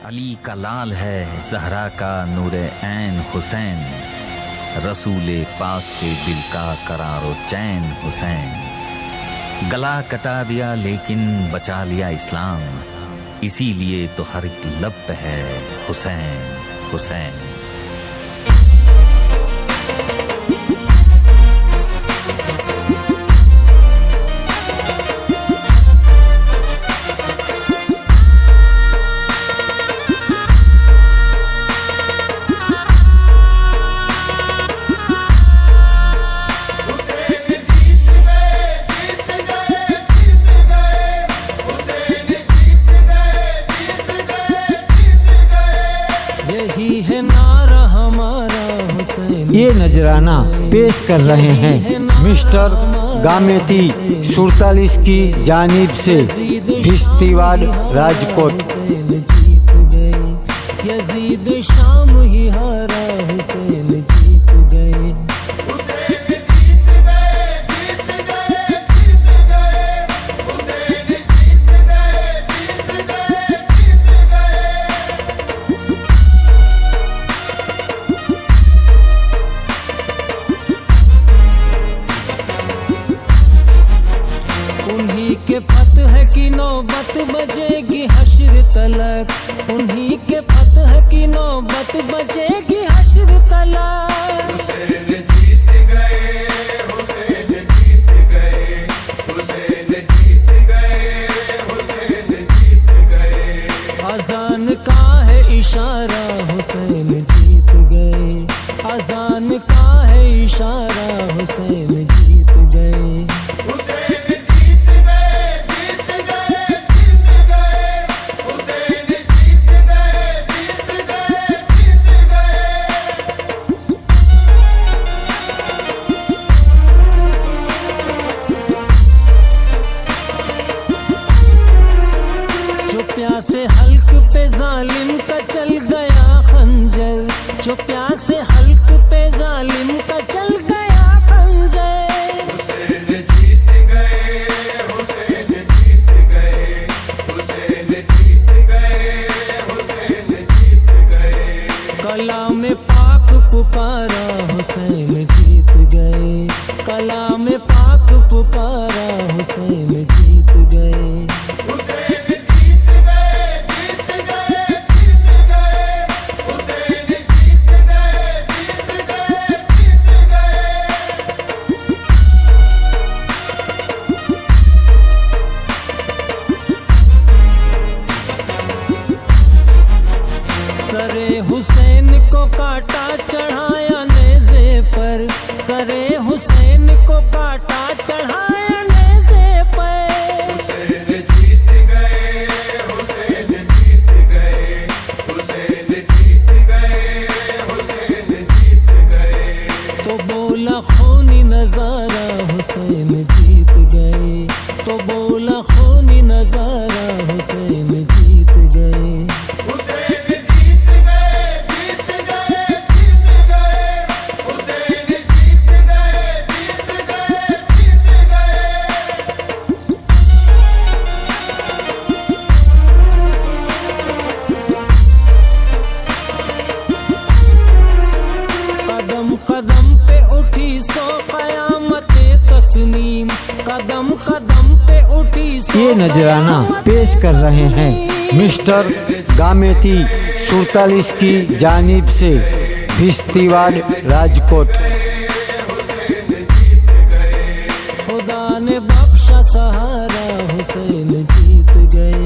अली का लाल है ज़हरा का नूरे ऐन हुसैन, रसूले पाक के दिल का करारो चैन हुसैन। गला कटा दिया लेकिन बचा लिया इस्लाम, इसीलिए तो हर एक लब पे है हुसैन हुसैन। ये नजराना पेश कर रहे हैं मिस्टर गामेती 47 की जानिब से भिश्तीवाड़ राजकोट। यजीद शाम ही हारा हुसैन जीत गए। उन्हीं के फतह की नौबत बजेगी हश्र तलक, उन्हीं के फतह की नौबत बजेगी हश्र तलक। हुसैन जीत गए, हुसैन जीत गए, हुसैन जीत गए, हुसैन जीत गए। अजान का है इशारा हुसैन जीत गए, अजान का है इशारा हुसैन जीत गए। प्यासे हल्क पे जालिम का चल गया खंजर, जो प्यासे हल्क पे जालिम का चल गया खंजर। हुसैन जीत गए, हुसैन जीत गए, हुसैन जीत गए, हुसैन जीत गए। कलाम पाक पुकारा हुसैन जीत गए, कलाम पाक पुकारा हुसैन जीत गए। सरे हुसैन को काटा चढ़ाया नेज़े पर, सरे हुसैन को काटा चढ़ाया नेज़े पर। हुसैन जीत गए, हुसैन जीत गए, हुसैन जीत गए, हुसैन जीत गए। तो बोला खूनी नजारा हुसैन जीत गए, तो बोला खूनी नजारा हुसैन जीत गए। कदम कदम पे उठी सो कयामते तस्नीम, कदम कदम पे उठी सो। ये नजराना पेश कर रहे हैं मिस्टर गामेती 47 की जानिब से भिश्तीवाड़ राजकोट। खुदा ने बख्शा सहारा हुसैन जीत गए।